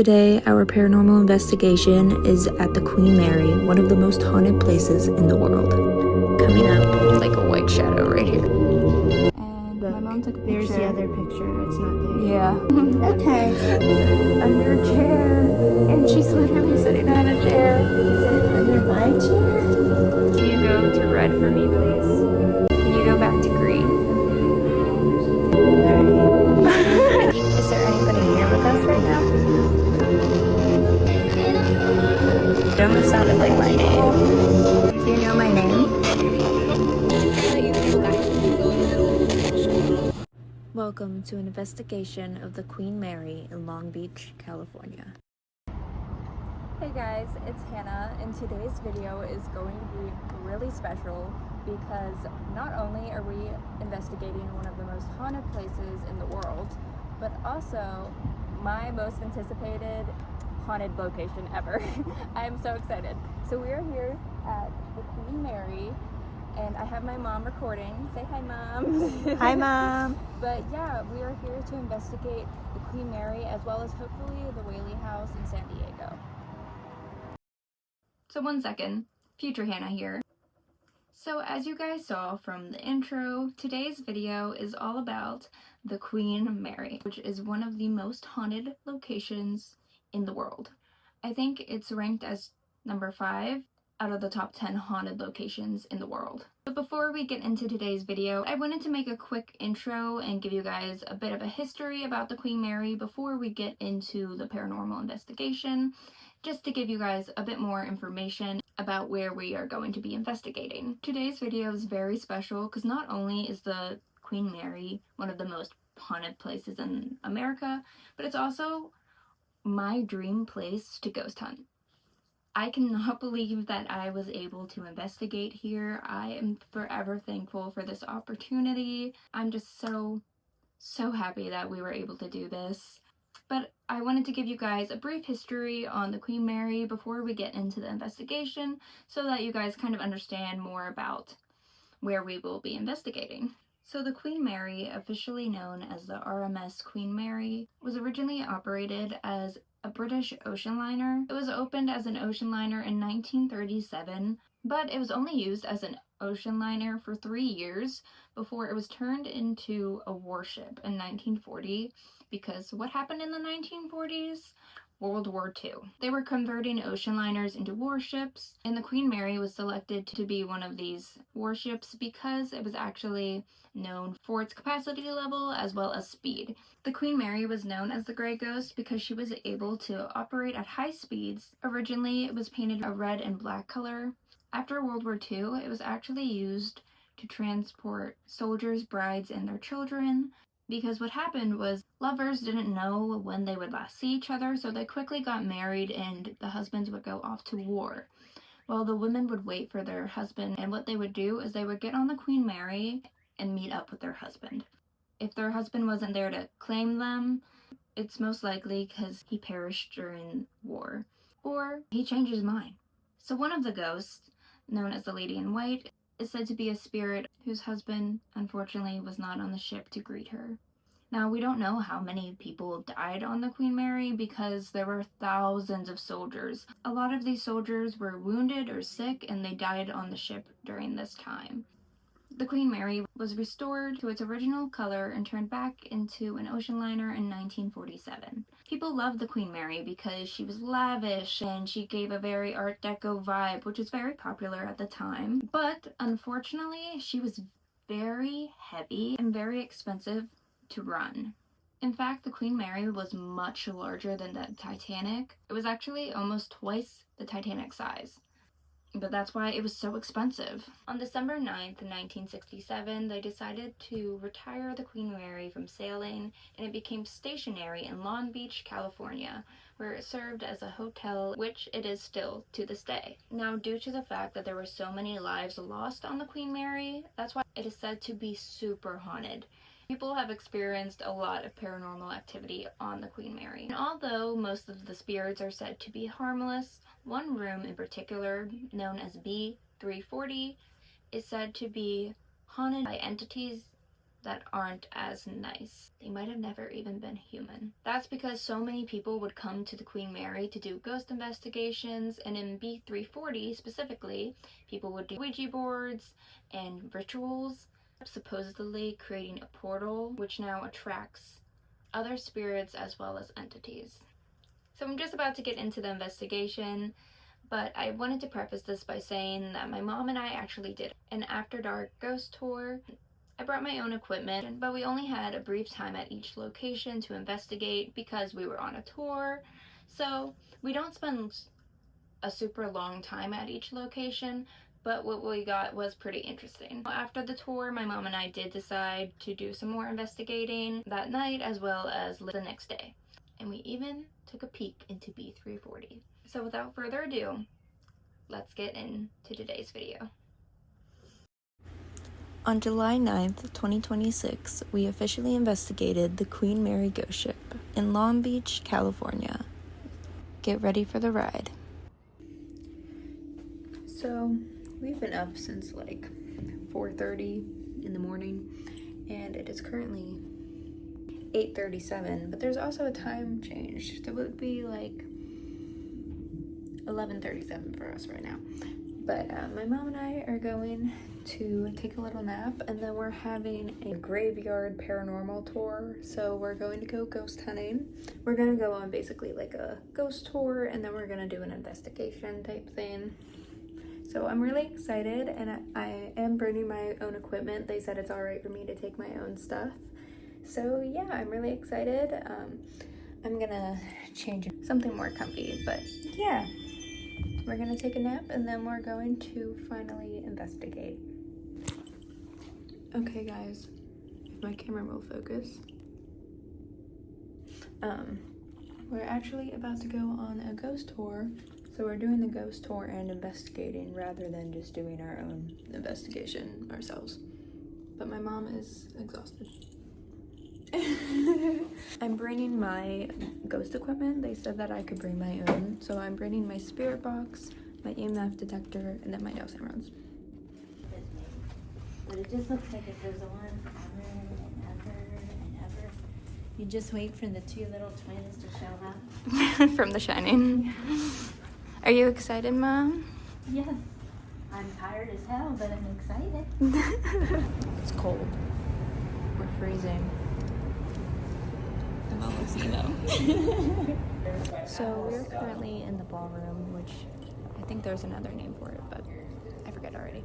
Today, our paranormal investigation is at the Queen Mary, one of the most haunted places in the world. Coming up, like a white shadow right here. And my mom took a picture. There's the other picture. It's not there. Yeah. Okay. Under a chair, and she's literally sitting on a chair. Is it under my chair? Can you go to red for me, please? Can you go back to green? Alright. Is there anybody here with us right now? It almost sounded like my name. Do you know my name? Welcome to an investigation of the Queen Mary in Long Beach, California. Hey guys, it's Hannah, and today's video is going to be really special because not only are we investigating one of the most haunted places in the world, but also my most anticipated haunted location ever. I am so excited. So we are here at the Queen Mary, and I have my mom recording. Say hi, Mom. Hi, Mom. But yeah, we are here to investigate the Queen Mary as well as hopefully the Whaley House in San Diego. So 1 second, future Hannah here. So as you guys saw from the intro, today's video is all about the Queen Mary, which is one of the most haunted locations in the world. I think it's ranked as number 5 out of the top 10 haunted locations in the world. But before we get into today's video, I wanted to make a quick intro and give you guys a bit of a history about the Queen Mary before we get into the paranormal investigation, just to give you guys a bit more information about where we are going to be investigating. Today's video is very special because not only is the Queen Mary one of the most haunted places in America, but it's also my dream place to ghost hunt. I cannot believe that I was able to investigate here. I am forever thankful for this opportunity. I'm just so happy that we were able to do this. But I wanted to give you guys a brief history on the Queen Mary before we get into the investigation so that you guys kind of understand more about where we will be investigating. So the Queen Mary, officially known as the RMS Queen Mary, was originally operated as a British ocean liner. It was opened as an ocean liner in 1937, but it was only used as an ocean liner for 3 years before it was turned into a warship in 1940, because what happened in the 1940s? World War II. They were converting ocean liners into warships, and the Queen Mary was selected to be one of these warships because it was actually known for its capacity level as well as speed. The Queen Mary was known as the Grey Ghost because she was able to operate at high speeds. Originally, it was painted a red and black color. After World War II, it was actually used to transport soldiers, brides, and their children, because what happened was lovers didn't know when they would last see each other, so they quickly got married and the husbands would go off to war. Well, the women would wait for their husband, and what they would do is they would get on the Queen Mary and meet up with their husband. If their husband wasn't there to claim them, it's most likely because he perished during war, or he changed his mind. So one of the ghosts, known as the Lady in White, is said to be a spirit whose husband, unfortunately, was not on the ship to greet her. Now, we don't know how many people died on the Queen Mary because there were thousands of soldiers. A lot of these soldiers were wounded or sick, and they died on the ship during this time. The Queen Mary was restored to its original color and turned back into an ocean liner in 1947. People loved the Queen Mary because she was lavish and she gave a very Art Deco vibe, which is very popular at the time. But unfortunately, she was very heavy and very expensive to run. In fact, the Queen Mary was much larger than the Titanic. It was actually almost twice the Titanic size. But that's why it was so expensive. On December 9th, 1967, they decided to retire the Queen Mary from sailing, and it became stationary in Long Beach, California, where it served as a hotel, which it is still to this day. Now, due to the fact that there were so many lives lost on the Queen Mary, that's why it is said to be super haunted. People have experienced a lot of paranormal activity on the Queen Mary. And although most of the spirits are said to be harmless, one room in particular, known as B340, is said to be haunted by entities that aren't as nice. They might have never even been human. That's because so many people would come to the Queen Mary to do ghost investigations, and in B340 specifically, people would do Ouija boards and rituals, supposedly creating a portal which now attracts other spirits as well as entities. So I'm just about to get into the investigation, but I wanted to preface this by saying that my mom and I actually did an after dark ghost tour. I brought my own equipment, but we only had a brief time at each location to investigate because we were on a tour. So we don't spend a super long time at each location, but what we got was pretty interesting. After the tour, my mom and I did decide to do some more investigating that night as well as the next day. And we even took a peek into B340. So without further ado, let's get into today's video. On July 9th, 2026, we officially investigated the Queen Mary ghost ship in Long Beach, California. Get ready for the ride. So we've been up since like 4:30 in the morning, and it is currently 8:37, but there's also a time change, so it would be like 11:37 for us right now. But my mom and I are going to take a little nap, and then we're having a graveyard paranormal tour. So we're going to go ghost hunting. We're going to go on basically like a ghost tour, and then we're going to do an investigation type thing. So I'm really excited, and I am bringing my own equipment. They said it's all right for me to take my own stuff. So yeah, I'm really excited. I'm gonna change something more comfy, but yeah. We're gonna take a nap, and then we're going to finally investigate. Okay guys, if my camera will focus. We're actually about to go on a ghost tour. So we're doing the ghost tour and investigating rather than just doing our own investigation ourselves. But my mom is exhausted. I'm bringing my ghost equipment. They said that I could bring my own. So I'm bringing my spirit box, my EMF detector, and then my nail rounds. But it just looks like it goes on forever and ever and ever. You just wait for the two little twins to show up. From The Shining. Are you excited, Mom? Yes. I'm tired as hell, but I'm excited. It's cold. We're freezing. I'm almost emo. So we're currently in the ballroom, which I think there's another name for it, but I forget already.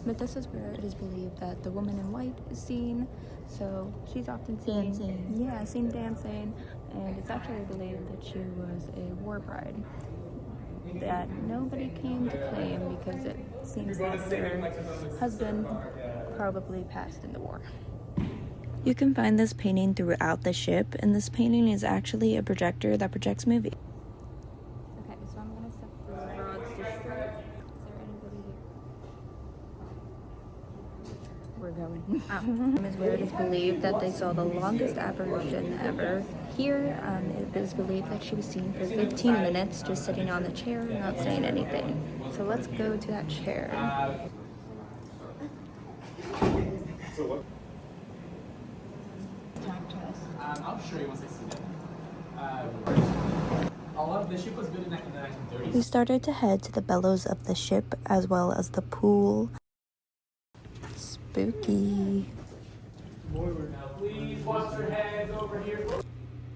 But this is where it is believed that the woman in white is seen. So she's often seen seen dancing, and it's actually believed that she was a war bride that nobody came to claim because it seems that their husband probably passed in the war. You can find this painting throughout the ship, and this painting is actually a projector that projects movies. Okay, so I'm gonna set the rods to straight. Is there anybody here? We're going. Is where it is believed that they saw the longest apparition ever. Here, it is believed that she was seen for 15 minutes just sitting on the chair, not saying anything. So let's go to that chair. Talk to us. I'll show you once I see them. The ship was built in the 1930s. We started to head to the bellows of the ship as well as the pool. Spooky. Please watch your heads over here.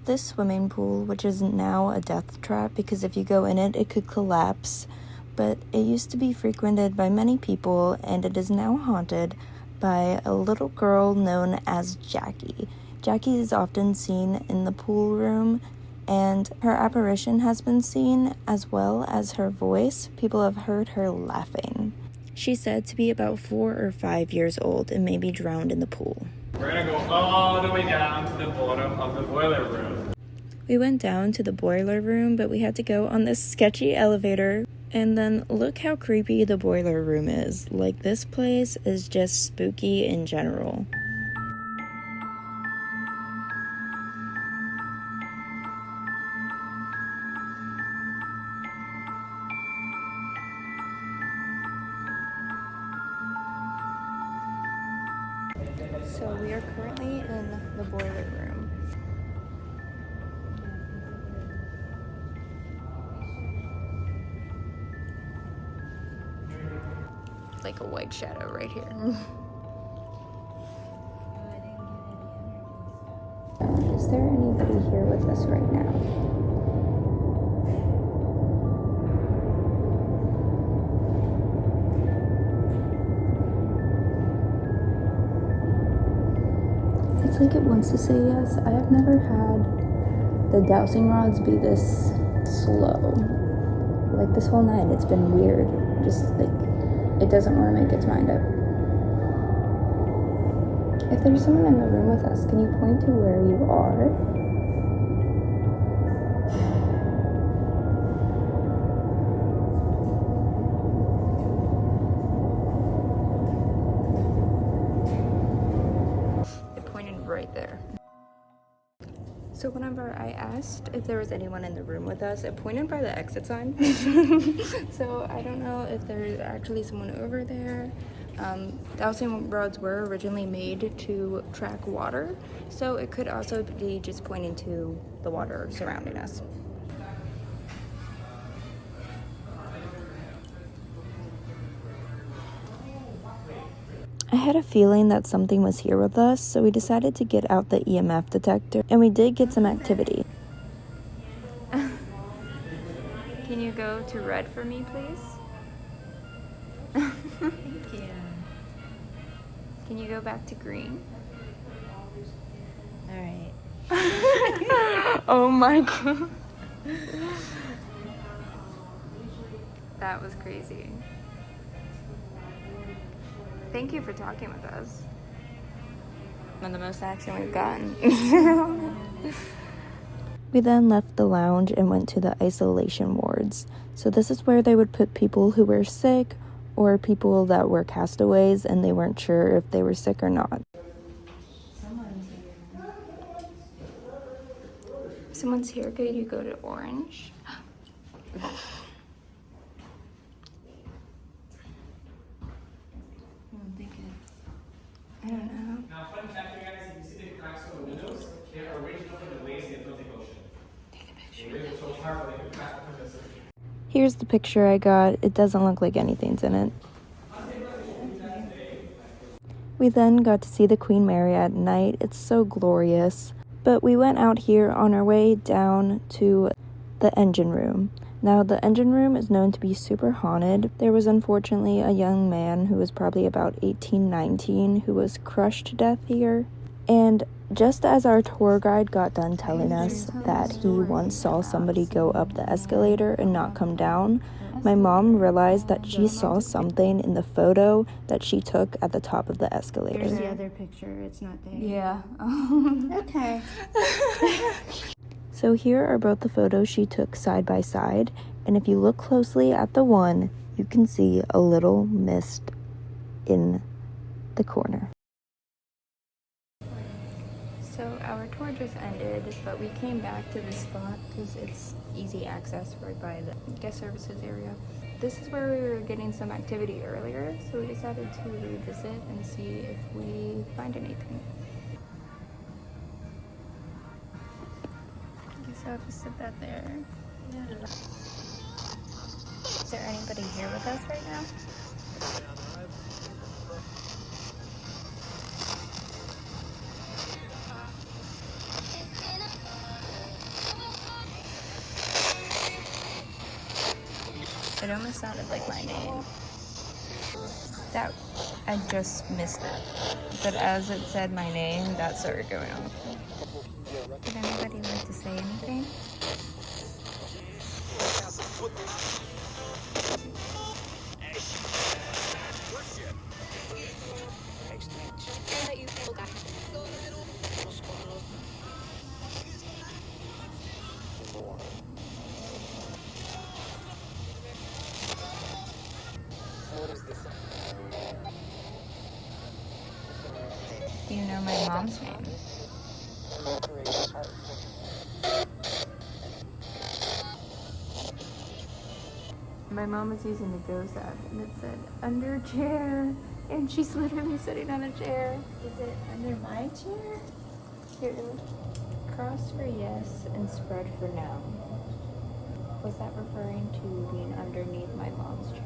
This swimming pool, which is now a death trap because if you go in it, it could collapse, but it used to be frequented by many people, and it is now haunted by a little girl known as Jackie. Jackie is often seen in the pool room, and her apparition has been seen, as well as her voice. People have heard her laughing. She's said to be about 4 or 5 years old and may be drowned in the pool. We're gonna go all the way down to the bottom of the boiler room. We went down to the boiler room, but we had to go on this sketchy elevator. And then look how creepy the boiler room is. Like, this place is just spooky in general. So we are currently in the boiler room. Like a white shadow right here. Is there anybody here with us right now? It's like it wants to say yes. I have never had the dowsing rods be this slow. Like this whole night, it's been weird. Just like, it doesn't want to make its mind up. If there's someone in the room with us, can you point to where you are? It pointed right there. So whenever I asked if there was anyone in the room with us, it pointed by the exit sign. So I don't know if there's actually someone over there. Dowsing rods were originally made to track water, so it could also be just pointing to the water surrounding us. I had a feeling that something was here with us, so we decided to get out the EMF detector, and we did get some activity. Can you go to red for me, please? Thank you. Can you go back to green? All right. Oh my god. That was crazy. Thank you for talking with us. One of the most action we've gotten. We then left the lounge and went to the isolation wards. So this is where they would put people who were sick or people that were castaways and they weren't sure if they were sick or not. Someone's here. Someone's here. Could you go to orange? I don't think it's. I don't know. Now, fun fact, you guys, if you see the cracks in the windows, they're original from the waves in the Atlantic Ocean. The waves are so powerful they could crack the windows. Here's the picture I got. It doesn't look like anything's in it. We then got to see the Queen Mary at night. It's so glorious. But we went out here on our way down to the engine room. Now, the engine room is known to be super haunted. There was unfortunately a young man who was probably about 18, 19 who was crushed to death here. And just as our tour guide got done telling us that he once saw somebody go up the escalator and not come down, my mom realized that she saw something in the photo that she took at the top of the Here's escalator. the other picture. It's not there. Yeah. Okay. So here are both the photos she took side by side, and if you look closely at the one, you can see a little mist in the corner. So our tour just ended, but we came back to this spot because it's easy access right by the guest services area. This is where we were getting some activity earlier, so we decided to revisit and see if we find anything. I guess I'll have to sit that there. Yeah. Is there anybody here with us right now? It almost sounded like my name. That, I just missed it. But as it said my name, that started going off. Would anybody like to say anything? Do you know my mom's name? My mom was using the Ghost app and it said under chair And she's literally sitting on a chair. Is it under my chair? Here, cross for yes and spread for no. Was that referring to being underneath my mom's chair?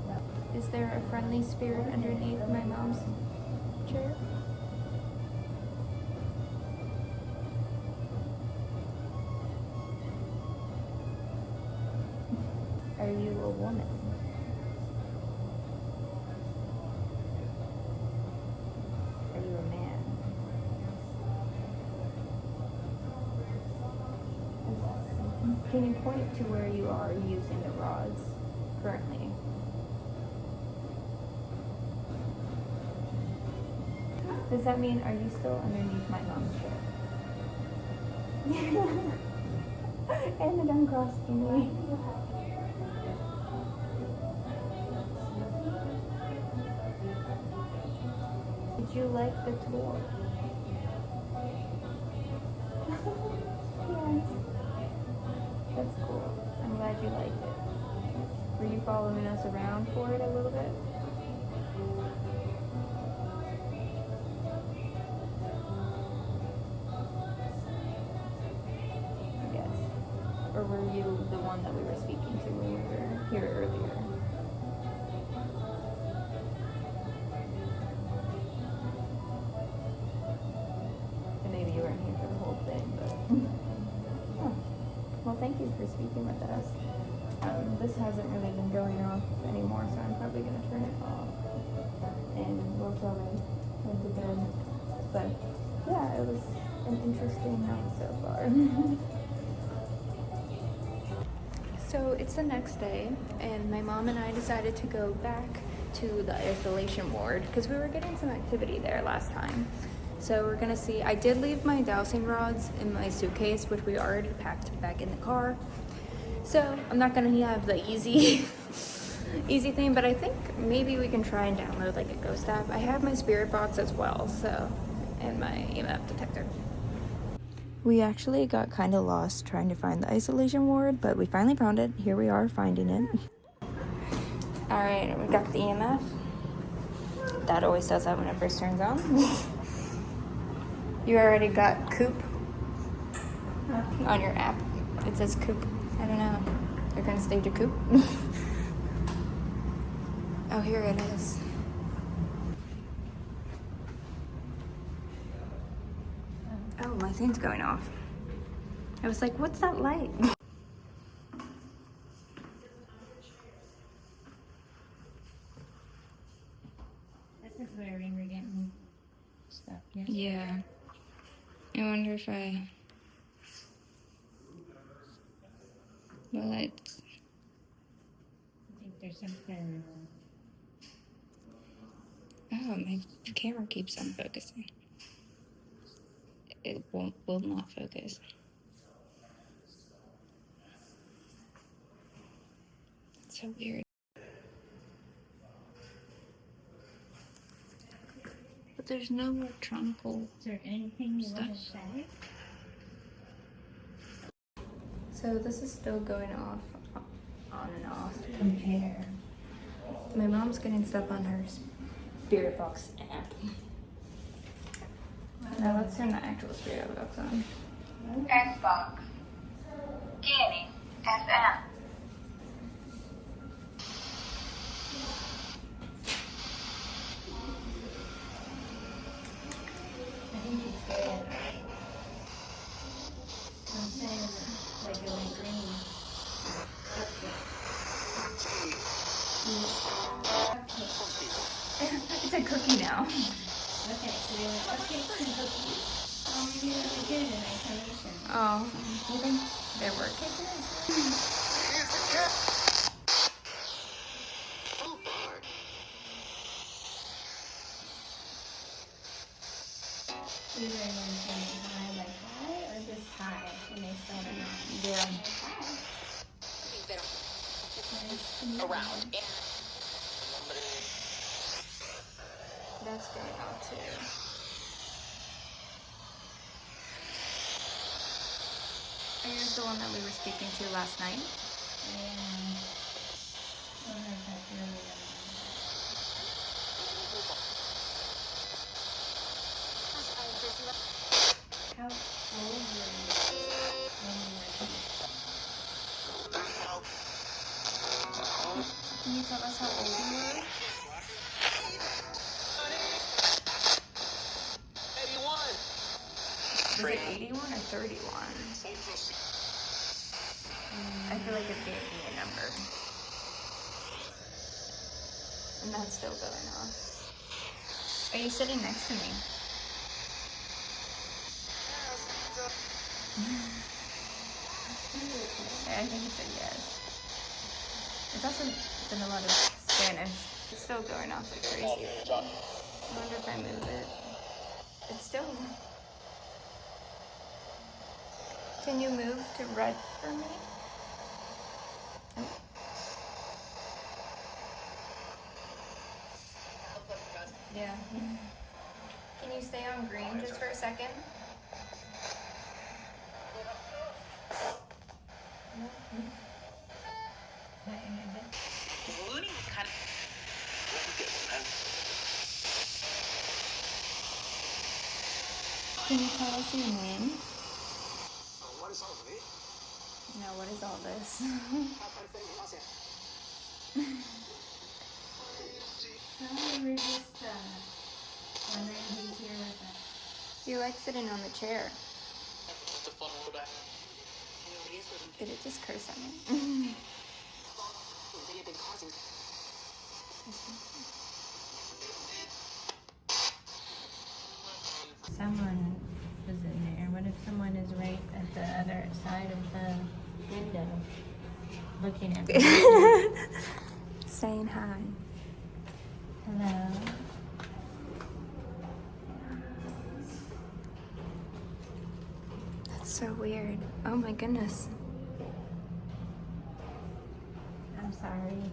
No. Is there a friendly spirit underneath my mom's chair? Are you a woman? Are you a man? Can you point to where you are using the rods currently? Does that mean, are you still underneath my mom's chair? And it uncrossed for me. Did you like the tour? Yes. That's cool. I'm glad you liked it. Were you following us around for it a little bit? Yes. Or were you the one that we were speaking to when we were here earlier? So maybe you weren't here for the whole thing, but... Oh. Well, thank you for speaking with us. This hasn't really been going off anymore, so I'm probably going to turn it off. And we'll probably head to bed. But yeah, it was an interesting night so far. So it's the next day, and my mom and I decided to go back to the isolation ward because we were getting some activity there last time. So we're gonna see. I did leave my dowsing rods in my suitcase, which we already packed back in the car. So I'm not gonna have the easy thing, but I think maybe we can try and download like a ghost app. I have my spirit box as well, so, and my EMF detector. We actually got kind of lost trying to find the isolation ward, but we finally found it. Here we are finding it. All right, we got the EMF. That always does that when it first turns on. You already got Coop on your app. It says Coop. I don't know. They're gonna stage a Coop. Oh, here it is. Oh, my thing's going off. I was like, what's that light? This is where we were getting stuff. Yeah. I wonder if I... The lights. I think there's something. Oh, my camera keeps unfocusing. It will not focus. It's so weird. But there's no electronical. Is there anything you want to Stuff. say? So this is still going off, on and off. Compare. My mom's getting stuff on her Spirit Box app. Now let's turn the actual Spirit Box on. Xbox. Scanning. FM. I think it's good. I'm saying like it went green. It's a cookie now. Okay, so they went cupcakes and cookies. Oh, maybe that was good in isolation. Oh, you think they're working? We were going high, like high, or just high when they started on? Yeah. Around. That's going on too. Here's the one that we were speaking to last night. Yeah. wonder if that's really how old were you when you were here? Can you tell us how old you were? 81. Was it 81 or 31? I feel like it gave me a number. And that's still going off. Are you sitting next to me? I think he said yes. It's also been a lot of Spanish. It's still going off like crazy. I wonder if I move it. It's still... Can you move to red for me? Oh. Yeah. Can you stay on green just for a second? Can you tell us your name? What is all of it? No, what is all this? No, we're just wondering who's here with us. You like sitting on the chair. Did it just curse at me? Someone was in there. What if someone is right at the other side of the window looking at me? Saying hi. Hello. That's so weird. Oh my goodness. I'm sorry.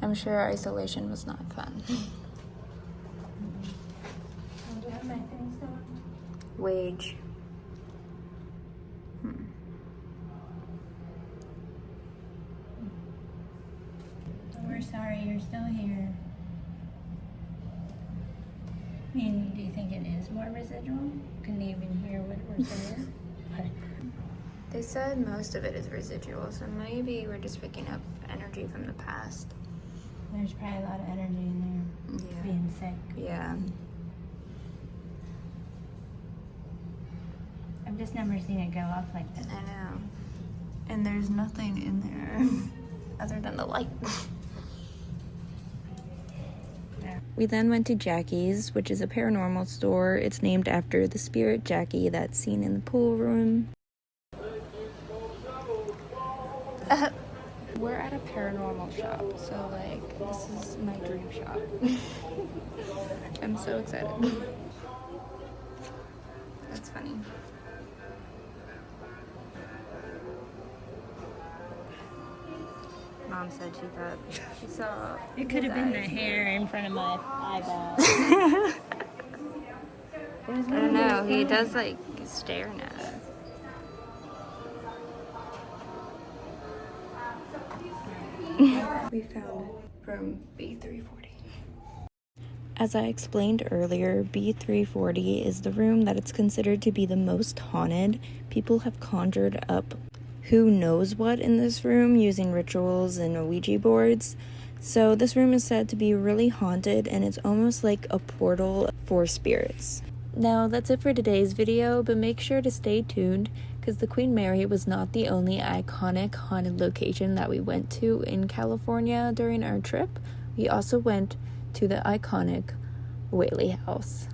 I'm sure isolation was not fun. Do I have my things on? Wage. We're sorry you're still here. I mean, do you think it is more residual? Couldn't even hear what we're saying. But They said most of it is residual, so maybe we're just picking up energy from the past. there's probably a lot of energy in there. Yeah. Being sick. Yeah. I've just never seen it go off like that. I know. And there's nothing in there other than the light. We then went to Jackie's, which is a paranormal store. It's named after the spirit Jackie that's seen in the pool room. We're at a paranormal shop, so like, this is my dream shop. I'm so excited. That's funny. Mom said she saw. It could have been the hair in front of my eyeball. I don't know. He does like staring at us. We found room B340. As I explained earlier, B340 is the room that it's considered to be the most haunted. People have conjured up who knows what in this room using rituals and Ouija boards. So this room is said to be really haunted, and it's almost like a portal for spirits. Now that's it for today's video, but make sure to stay tuned because the Queen Mary was not the only iconic haunted location that we went to in California during our trip. We also went to the iconic Whaley House.